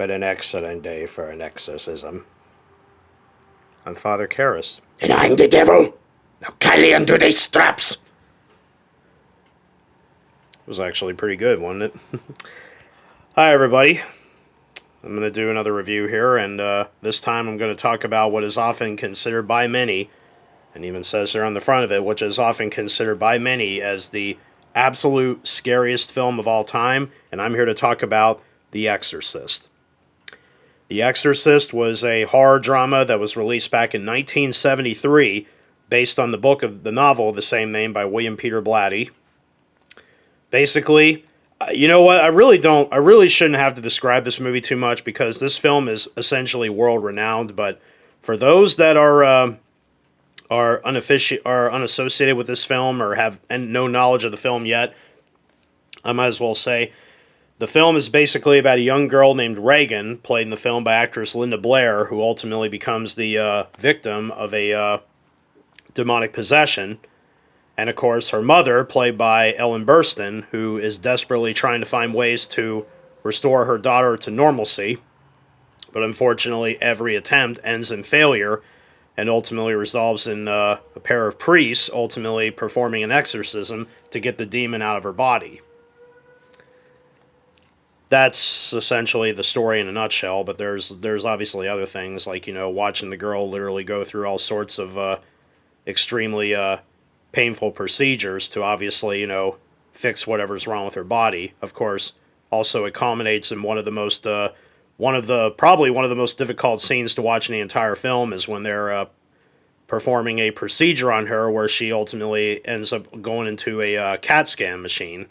What an excellent day for an exorcism. I'm Father Karras. And I'm the devil. Now carry unto these straps. It was actually pretty good, wasn't it? Hi, everybody. I'm going to do another review here, and this time I'm going to talk about what is often considered by many, and even says there on the front of it, which is often considered by many as the absolute scariest film of all time, and I'm here to talk about The Exorcist. The Exorcist was a horror drama that was released back in 1973, based on the book of the novel of the same name by William Peter Blatty. Basically, you know what? I really shouldn't have to describe this movie too much because this film is essentially world renowned. But for those that are unassociated with this film or have no knowledge of the film yet, I might as well say the film is basically about a young girl named Reagan, played in the film by actress Linda Blair, who ultimately becomes the victim of a demonic possession. And of course, her mother, played by Ellen Burstyn, who is desperately trying to find ways to restore her daughter to normalcy. But unfortunately, every attempt ends in failure and ultimately resolves in a pair of priests ultimately performing an exorcism to get the demon out of her body. That's essentially the story in a nutshell, but there's obviously other things, like, you know, watching the girl literally go through all sorts of extremely painful procedures to obviously, you know, fix whatever's wrong with her body. Of course, also it culminates in probably one of the most difficult scenes to watch in the entire film is when they're performing a procedure on her where she ultimately ends up going into a CAT scan machine.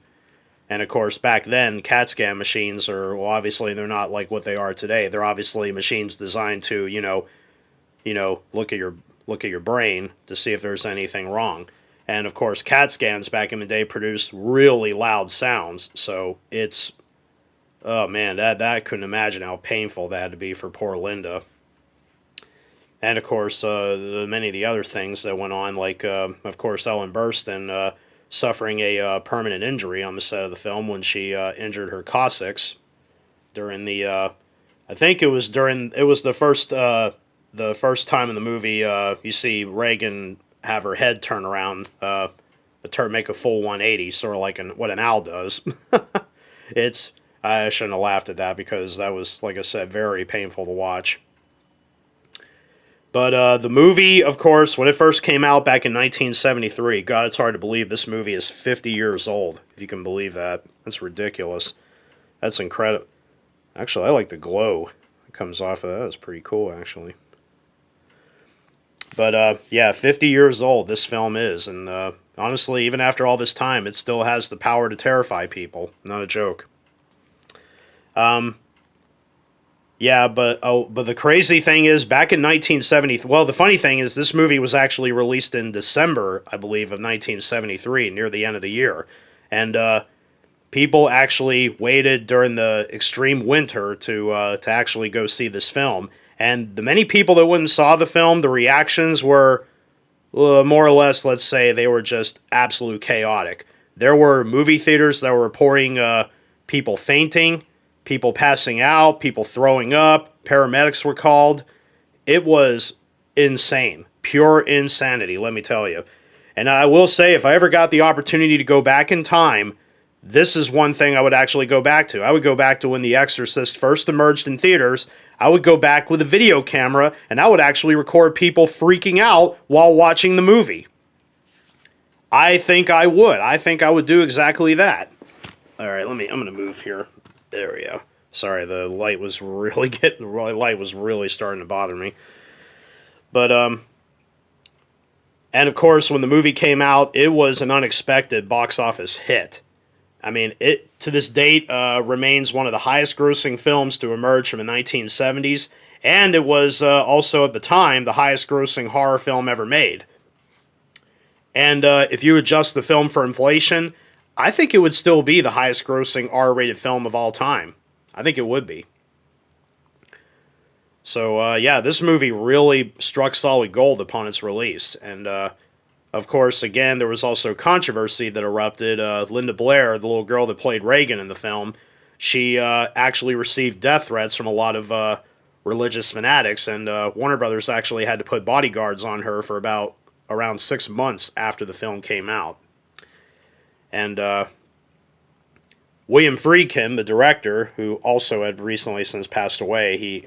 And of course, back then, CAT scan machines well, obviously they're not like what they are today. They're obviously machines designed to, you know, look at your brain to see if there's anything wrong. And of course, CAT scans back in the day produced really loud sounds. So it's, oh man, that I couldn't imagine how painful that had to be for poor Linda. And of course, many of the other things that went on, like of course Ellen Burstyn suffering a permanent injury on the set of the film when she injured her coccyx during the, I think it was the first time in the movie you see Reagan have her head turn around, make a full 180, sort of like what an owl does. I shouldn't have laughed at that because that was, like I said, very painful to watch. But the movie, of course, when it first came out back in 1973, God, it's hard to believe this movie is 50 years old, if you can believe that. That's ridiculous. That's incredible. Actually, I like the glow that comes off of that. It's pretty cool, actually. But, yeah, 50 years old this film is. And honestly, even after all this time, it still has the power to terrify people. Not a joke. Yeah, but the crazy thing is, back in 1970, well, the funny thing is, this movie was actually released in December, I believe, of 1973, near the end of the year. And people actually waited during the extreme winter to actually go see this film. And the many people that went and saw the film, the reactions were more or less, let's say, they were just absolute chaotic. There were movie theaters that were reporting people fainting, people passing out, people throwing up, paramedics were called. It was insane. Pure insanity, let me tell you. And I will say, if I ever got the opportunity to go back in time, this is one thing I would actually go back to. I would go back to when The Exorcist first emerged in theaters. I would go back with a video camera, and I would actually record people freaking out while watching the movie. I think I would. I think I would do exactly that. All right, I'm going to move here. There we go. Sorry, the light was really starting to bother me. But and of course, when the movie came out, it was an unexpected box office hit. I mean, it to this date remains one of the highest-grossing films to emerge from the 1970s, and it was also at the time the highest-grossing horror film ever made. And if you adjust the film for inflation, I think it would still be the highest grossing R-rated film of all time. I think it would be. So, yeah, this movie really struck solid gold upon its release. And, of course, again, there was also controversy that erupted. Linda Blair, the little girl that played Reagan in the film, she actually received death threats from a lot of religious fanatics, and Warner Brothers actually had to put bodyguards on her for about around 6 months after the film came out. And William Friedkin, the director, who also had recently since passed away,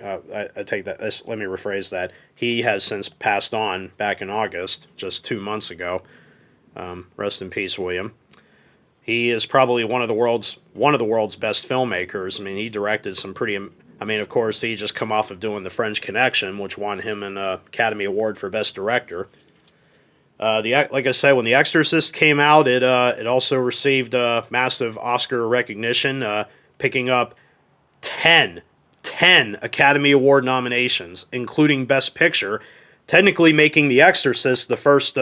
I take that, let me rephrase that. He has since passed on back in August, just 2 months ago. Rest in peace, William. He is probably one of the world's best filmmakers. I mean, he directed some pretty. I mean, of course, he just come off of doing The French Connection, which won him an Academy Award for Best Director. Like I said, when The Exorcist came out, it also received massive Oscar recognition, picking up 10 Academy Award nominations, including Best Picture, technically making The Exorcist the first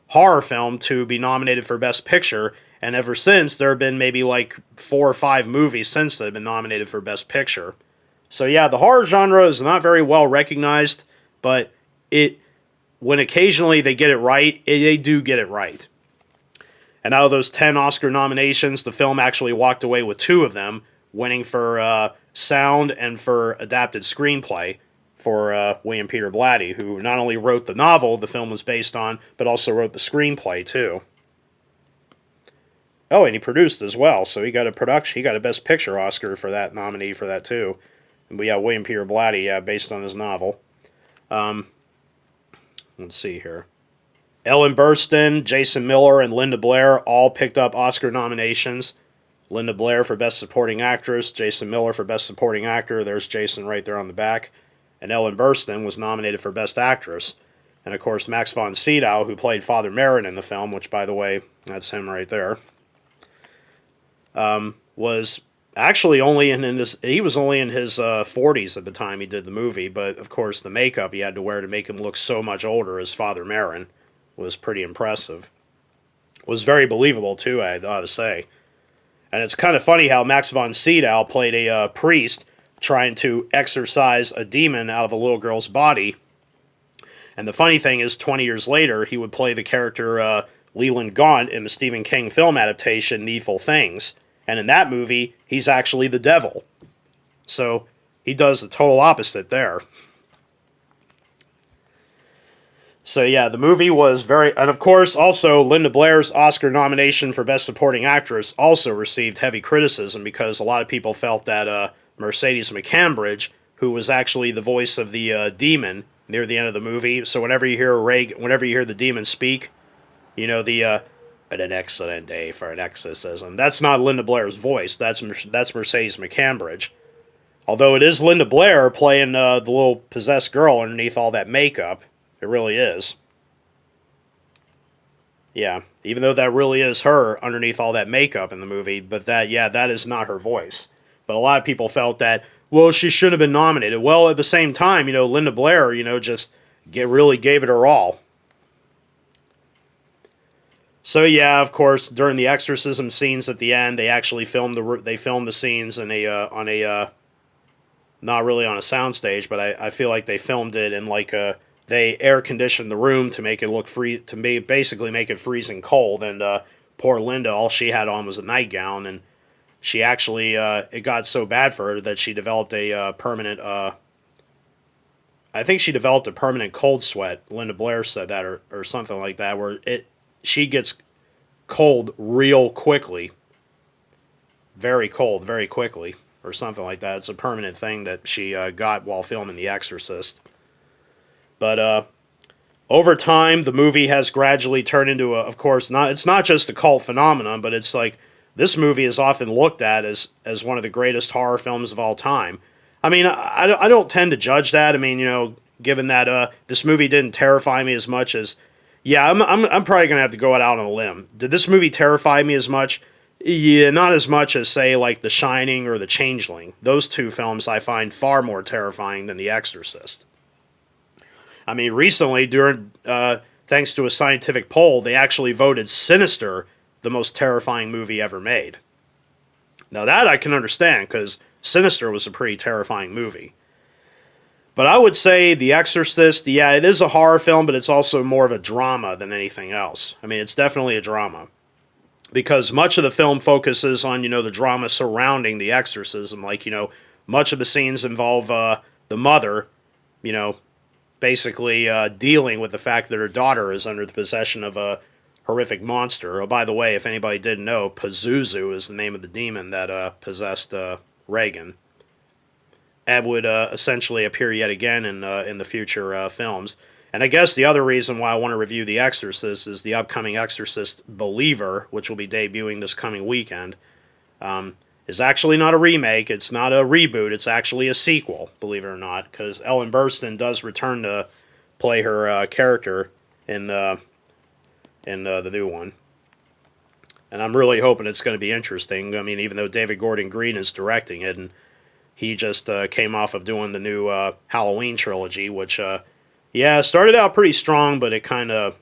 horror film to be nominated for Best Picture. And ever since, there have been maybe like 4 or 5 movies since that have been nominated for Best Picture. So yeah, the horror genre is not very well recognized, but when occasionally they get it right, they do get it right. And out of those 10 Oscar nominations, the film actually walked away with 2 of them, winning for Sound and for Adapted Screenplay for William Peter Blatty, who not only wrote the novel the film was based on, but also wrote the screenplay too. Oh, and he produced as well, so he got a Best Picture Oscar for that, nominee for that too. But yeah, William Peter Blatty, based on his novel. Let's see here. Ellen Burstyn, Jason Miller, and Linda Blair all picked up Oscar nominations. Linda Blair for Best Supporting Actress, Jason Miller for Best Supporting Actor. There's Jason right there on the back. And Ellen Burstyn was nominated for Best Actress. And of course, Max von Sydow, who played Father Merrin in the film, which, by the way, that's him right there, was actually only he was only in his 40s at the time he did the movie, but of course the makeup he had to wear to make him look so much older as Father Merrin was pretty impressive. Was very believable too, I ought to say. And it's kind of funny how Max von Sydow played a priest trying to exorcise a demon out of a little girl's body. And the funny thing is, 20 years later, he would play the character Leland Gaunt in the Stephen King film adaptation Needful Things. And in that movie, he's actually the devil. So he does the total opposite there. So yeah, the movie was very... And of course, also, Linda Blair's Oscar nomination for Best Supporting Actress also received heavy criticism because a lot of people felt that Mercedes McCambridge, who was actually the voice of the demon near the end of the movie, so whenever you hear the demon speak, you know, an excellent day for an exorcism. That's not Linda Blair's voice. That's Mercedes McCambridge. Although it is Linda Blair playing the little possessed girl underneath all that makeup. It really is. Yeah, even though that really is her underneath all that makeup in the movie, but that is not her voice. But a lot of people felt that, well, she should have been nominated. Well, at the same time, Linda Blair, just really gave it her all. So yeah, of course, during the exorcism scenes at the end, they actually filmed the scenes in a not really on a soundstage, but I feel like they filmed it in they air conditioned the room to make it look basically make it freezing cold. And poor Linda, all she had on was a nightgown, and she actually it got so bad for her that she developed a permanent. I think she developed a permanent cold sweat. Linda Blair said that, or something like that, where she gets cold real quickly. Very cold, very quickly, or something like that. It's a permanent thing that she got while filming The Exorcist. But over time, the movie has gradually turned into of course, it's not just a cult phenomenon, but it's like this movie is often looked at as one of the greatest horror films of all time. I mean, I don't tend to judge that. I mean, given that this movie didn't terrify me as much as... Yeah, I'm probably going to have to go out on a limb. Did this movie terrify me as much? Yeah, not as much as, say, like The Shining or The Changeling. Those 2 films I find far more terrifying than The Exorcist. I mean, recently, thanks to a scientific poll, they actually voted Sinister the most terrifying movie ever made. Now that I can understand, because Sinister was a pretty terrifying movie. But I would say The Exorcist, yeah, it is a horror film, but it's also more of a drama than anything else. I mean, it's definitely a drama. because much of the film focuses on, the drama surrounding the exorcism. Like, much of the scenes involve the mother, you know, basically dealing with the fact that her daughter is under the possession of a horrific monster. Oh, by the way, if anybody didn't know, Pazuzu is the name of the demon that possessed Reagan, and would essentially appear yet again in the future films. And I guess the other reason why I want to review The Exorcist is the upcoming Exorcist Believer, which will be debuting this coming weekend. Is actually not a remake, it's not a reboot, it's actually a sequel, believe it or not, because Ellen Burstyn does return to play her character in the new one. And I'm really hoping it's going to be interesting. I mean, even though David Gordon Green is directing it, and he just came off of doing the new Halloween trilogy, which, started out pretty strong, but it kind of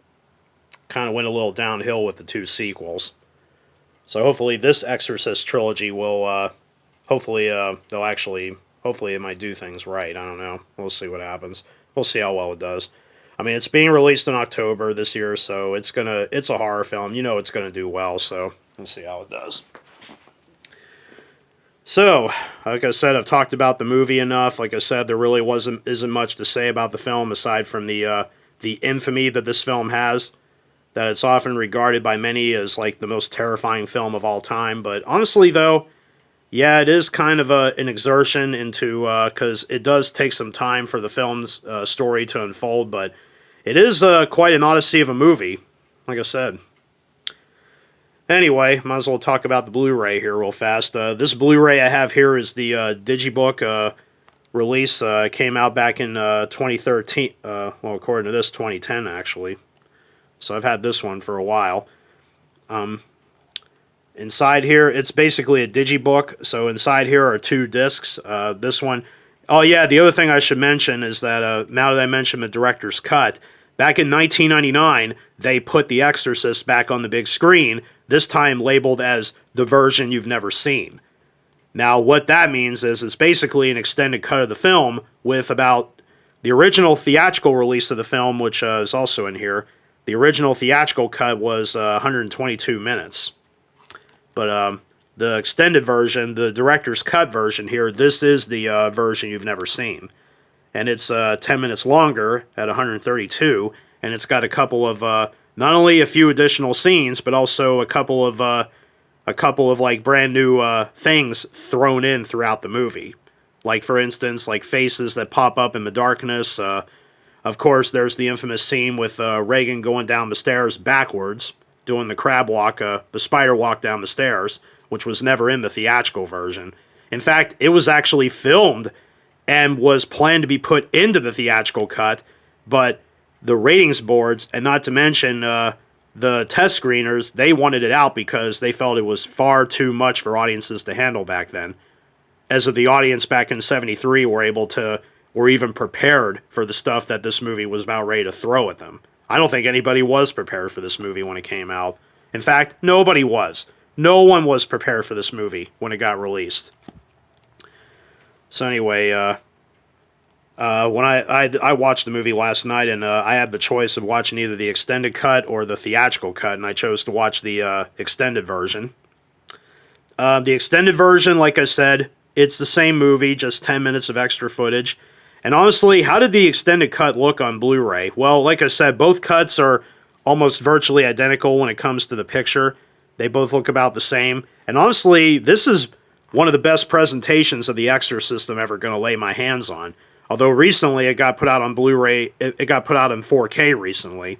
went a little downhill with the two sequels. So hopefully this Exorcist trilogy will, hopefully it might do things right. I don't know. We'll see what happens. We'll see how well it does. I mean, it's being released in October this year, so it's a horror film. It's gonna do well, so we'll see how it does. So, like I said, I've talked about the movie enough. Like I said, there really isn't much to say about the film aside from the infamy that this film has. That it's often regarded by many as like the most terrifying film of all time. But honestly, though, yeah, it is kind of an exertion into, because it does take some time for the film's story to unfold, but it is quite an odyssey of a movie, like I said. Anyway, might as well talk about the Blu-ray here real fast. This Blu-ray I have here is the Digibook release. Came out back in 2013, according to this, 2010, actually. So I've had this one for a while. Inside here, it's basically a digibook. So inside here are two discs. This one... Oh yeah, the other thing I should mention is that, now that I mentioned the director's cut, back in 1999, they put The Exorcist back on the big screen, this time labeled as the version you've never seen. Now, what that means is it's basically an extended cut of the film with about the original theatrical release of the film, which is also in here. The original theatrical cut was 122 minutes. But the extended version, the director's cut version here, this is the version you've never seen. And it's 10 minutes longer at 132, and it's got a couple of, not only a few additional scenes, but also a couple of like brand new things thrown in throughout the movie. Like, for instance, like faces that pop up in the darkness. Of course, there's the infamous scene with Reagan going down the stairs backwards, doing the crab walk, the spider walk down the stairs, which was never in the theatrical version. In fact, it was actually filmed and was planned to be put into the theatrical cut, but the ratings boards, and not to mention the test screeners, they wanted it out because they felt it was far too much for audiences to handle back then. As of the audience back in '73 were even prepared for the stuff that this movie was about ready to throw at them. I don't think anybody was prepared for this movie when it came out. In fact, nobody was. No one was prepared for this movie when it got released. So anyway, when I watched the movie last night, and I had the choice of watching either the extended cut or the theatrical cut, and I chose to watch the extended version. The extended version, like I said, it's the same movie, just 10 minutes of extra footage. And honestly, how did the extended cut look on Blu-ray? Well, like I said, both cuts are almost virtually identical when it comes to the picture. They both look about the same. And honestly, this is one of the best presentations of The Exorcist I'm ever going to lay my hands on. Although recently it got put out on Blu-ray, it got put out in 4K recently.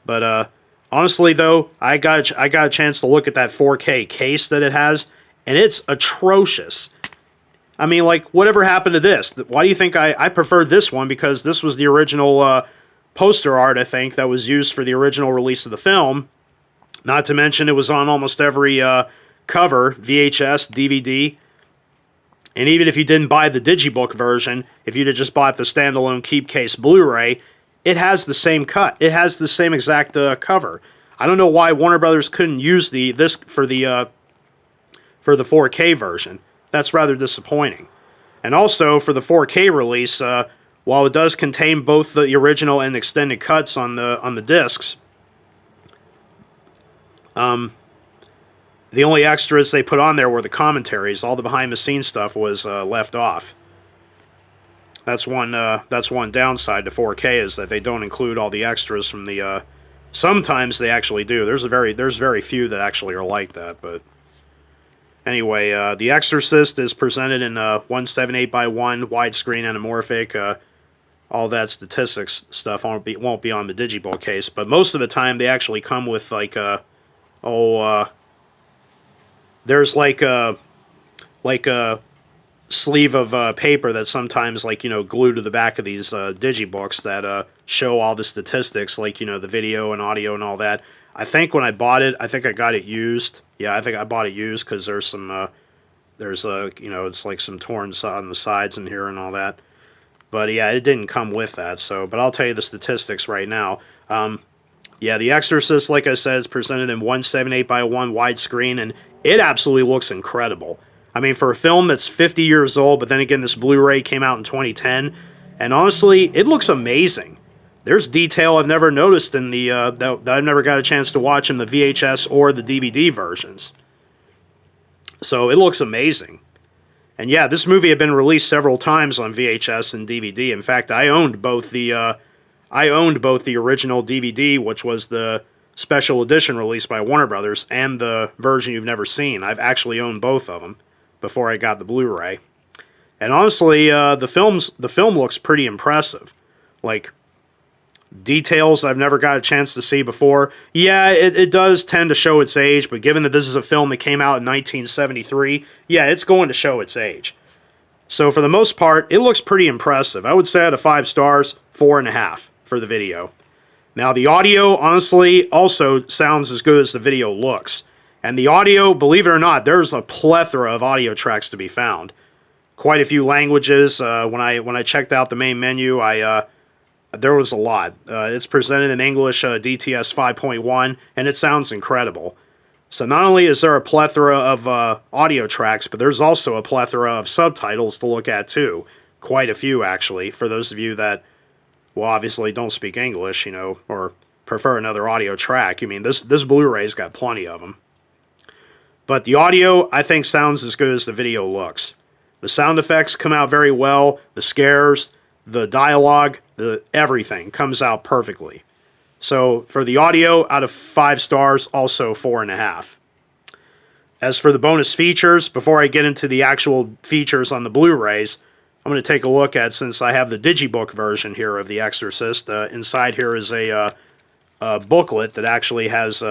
But honestly, though, I got a chance to look at that 4K case that it has, and it's atrocious. I mean, like, whatever happened to this? Why do you think I preferred this one? Because this was the original poster art, I think, that was used for the original release of the film. Not to mention it was on almost every cover, VHS, DVD. And even if you didn't buy the Digibook version, if you'd have just bought the standalone keep case Blu-ray, it has the same cut. It has the same exact cover. I don't know why Warner Brothers couldn't use this for the 4K version. That's rather disappointing. And also, for the 4K release, while it does contain both the original and extended cuts on the discs, The only extras they put on there were the commentaries. All the behind-the-scenes stuff was left off. That's one downside to 4K, is that they don't include all the extras from the. Sometimes they actually do. There's very few that actually are like that. But anyway, The Exorcist is presented in 178x1 widescreen anamorphic. All that statistics stuff won't be on the digibook case, but most of the time they actually come with like there's like a sleeve of paper that's sometimes like glued to the back of these digibooks that show all the statistics, like the video and audio and all that. I think when I bought it, I think I got it used. Yeah, I think I bought it used because there's some it's like some torn on the sides in here and all that. But yeah, it didn't come with that. So, but I'll tell you the statistics right now. Yeah, The Exorcist, like I said, is presented in 178x1 widescreen, and it absolutely looks incredible. I mean, for a film that's 50 years old, but then again, this Blu-ray came out in 2010, and honestly, it looks amazing. There's detail I've never noticed in the that I've never got a chance to watch in the VHS or the DVD versions. So it looks amazing. And yeah, this movie had been released several times on VHS and DVD. In fact, I owned both the original DVD, which was the special edition released by Warner Brothers, and the version you've never seen. I've actually owned both of them before I got the Blu-ray. And honestly, the film looks pretty impressive. Like, details I've never got a chance to see before. Yeah, it does tend to show its age, but given that this is a film that came out in 1973, yeah, it's going to show its age. So for the most part, it looks pretty impressive. I would say out of 5 stars, 4.5 for the video. Now, the audio, honestly, also sounds as good as the video looks. And the audio, believe it or not, there's a plethora of audio tracks to be found. Quite a few languages. When I checked out the main menu, there was a lot. It's presented in English DTS 5.1, and it sounds incredible. So not only is there a plethora of audio tracks, but there's also a plethora of subtitles to look at too. Quite a few, actually, for those of you that, well, obviously don't speak English, or prefer another audio track. I mean, this Blu-ray's got plenty of them. But the audio, I think, sounds as good as the video looks. The sound effects come out very well. The scares, the dialogue, everything comes out perfectly. So for the audio, out of 5 stars, also 4.5. As for the bonus features, before I get into the actual features on the Blu-rays, I'm going to take a look at, since I have the digibook version here of The Exorcist. Inside here is a booklet that actually has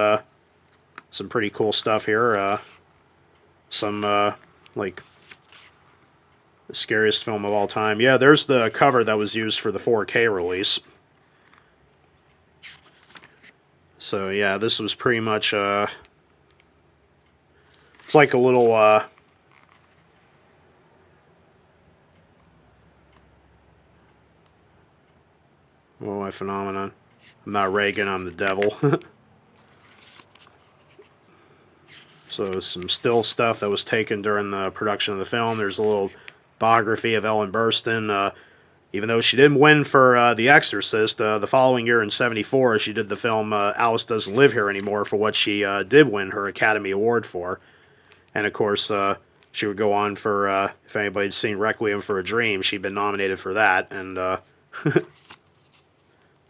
some pretty cool stuff here. Like the scariest film of all time. Yeah, there's the cover that was used for the 4K release. So yeah, this was pretty much it's like a little my phenomenon. I'm not Reagan, I'm the devil. So some still stuff that was taken during the production of the film. There's a little biography of Ellen Burstyn. Even though she didn't win for The Exorcist, the following year in '74, she did the film Alice Doesn't Live Here Anymore, for what she did win her Academy Award for. And of course, she would go on for, if anybody's seen Requiem for a Dream, she'd been nominated for that. And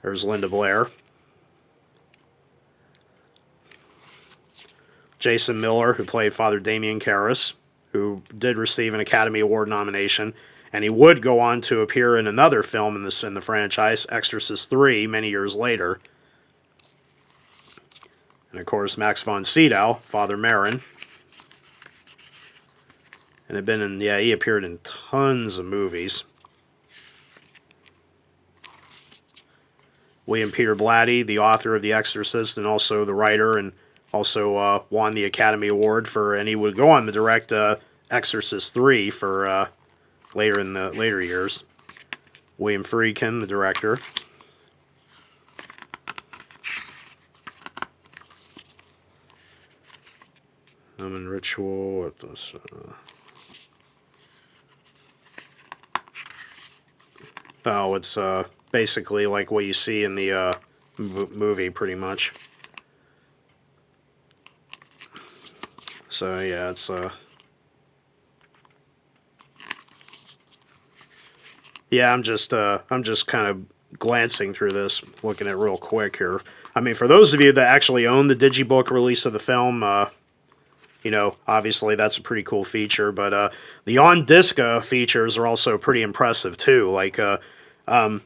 there's Linda Blair. Jason Miller, who played Father Damien Karras, who did receive an Academy Award nomination, and he would go on to appear in another film in the franchise, Exorcist 3, many years later. And of course, Max von Sydow, Father Merrin. And he appeared in tons of movies. William Peter Blatty, the author of The Exorcist, and also the writer, and also won the Academy Award for, and he would go on to direct Exorcist 3 for later in the later years. William Friedkin, the director. Human Ritual. What was, it's basically like what you see in the movie, pretty much. So yeah, it's yeah, I'm just kind of glancing through this, looking at it real quick here. I mean, for those of you that actually own the digibook release of the film, you know, obviously that's a pretty cool feature. But the on-disc features are also pretty impressive too. Like the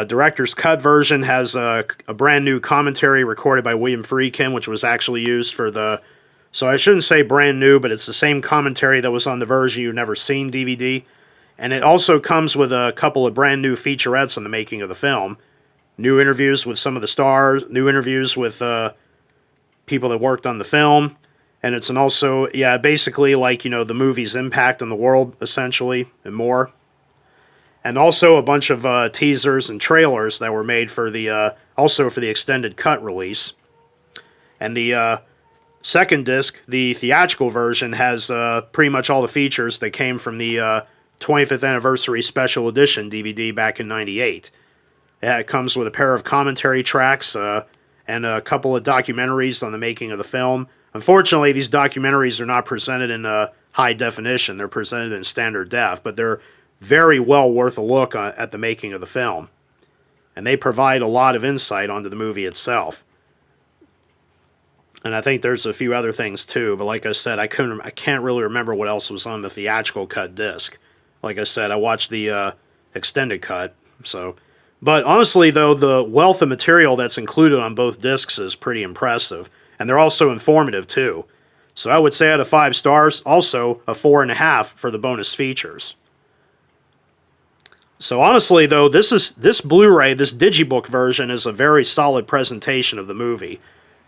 director's cut version has a brand new commentary recorded by William Friedkin, which was actually used for the. So I shouldn't say brand new, but it's the same commentary that was on the version you've never seen DVD. And it also comes with a couple of brand new featurettes on the making of the film. New interviews with some of the stars, new interviews with people that worked on the film. And it's also, yeah, basically like, you know, the movie's impact on the world, essentially, and more. And also a bunch of teasers and trailers that were made for the, also for the extended cut release. And the second disc, the theatrical version, has pretty much all the features that came from the 25th Anniversary Special Edition DVD back in '98. It comes with a pair of commentary tracks and a couple of documentaries on the making of the film. Unfortunately, these documentaries are not presented in high definition. They're presented in standard def, but they're very well worth a look at the making of the film. And they provide a lot of insight onto the movie itself. And I think there's a few other things too, but like I said, I can't really remember what else was on the theatrical cut disc. Like I said, I watched the extended cut. So, but honestly, though, the wealth of material that's included on both discs is pretty impressive, and they're also informative too. So I would say out of 5 stars, also a 4.5 for the bonus features. So honestly, though, this Blu-ray, this digibook version, is a very solid presentation of the movie.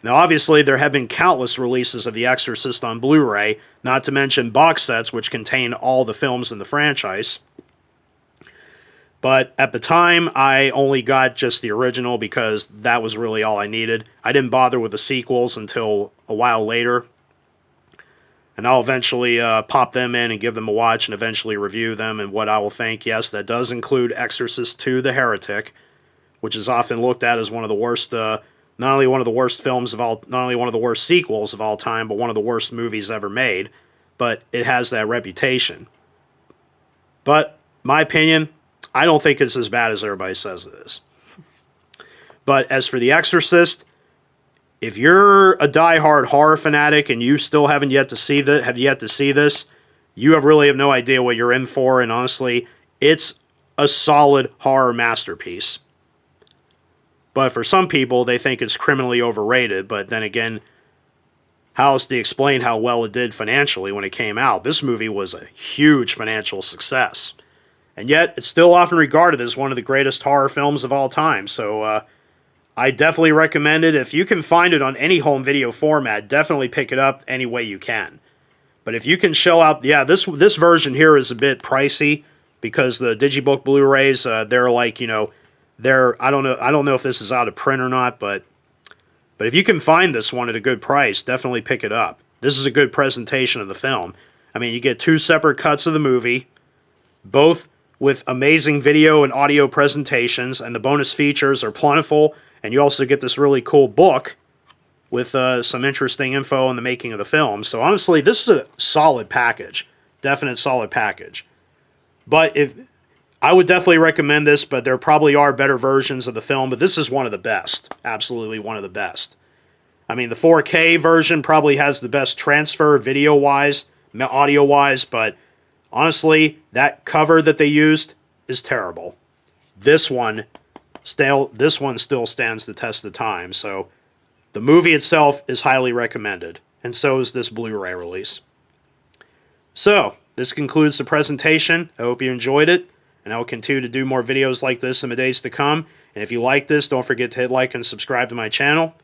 Now, obviously, there have been countless releases of The Exorcist on Blu-ray, not to mention box sets which contain all the films in the franchise. But at the time, I only got just the original because that was really all I needed. I didn't bother with the sequels until a while later. And I'll eventually pop them in and give them a watch and eventually review them and what I will think. Yes, that does include Exorcist II: The Heretic, which is often looked at as one of the worst... not only one of the worst films of all, not only one of the worst sequels of all time, but one of the worst movies ever made. But it has that reputation. But, my opinion, I don't think it's as bad as everybody says it is. But as for The Exorcist, if you're a diehard horror fanatic and you still haven't yet to see this, you really have no idea what you're in for. And honestly, it's a solid horror masterpiece. But for some people, they think it's criminally overrated. But then again, how else do you explain how well it did financially when it came out? This movie was a huge financial success. And yet, it's still often regarded as one of the greatest horror films of all time. So, I definitely recommend it. If you can find it on any home video format, definitely pick it up any way you can. But if you can shell out... Yeah, this version here is a bit pricey because the Digibook Blu-rays, they're like, you know... I don't know if this is out of print or not, but if you can find this one at a good price, definitely pick it up. This is a good presentation of the film. I mean, you get 2 separate cuts of the movie, both with amazing video and audio presentations, and the bonus features are plentiful, and you also get this really cool book with some interesting info on the making of the film. So honestly, this is a solid package. Definite solid package. But I would definitely recommend this, but there probably are better versions of the film, but this is one of the best. Absolutely one of the best. I mean, the 4K version probably has the best transfer video-wise, audio-wise, but honestly, that cover that they used is terrible. This one still stands the test of time, so the movie itself is highly recommended, and so is this Blu-ray release. So, this concludes the presentation. I hope you enjoyed it. And I will continue to do more videos like this in the days to come. And if you like this, don't forget to hit like and subscribe to my channel.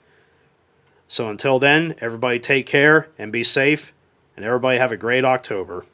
So until then, everybody take care and be safe. And everybody have a great October.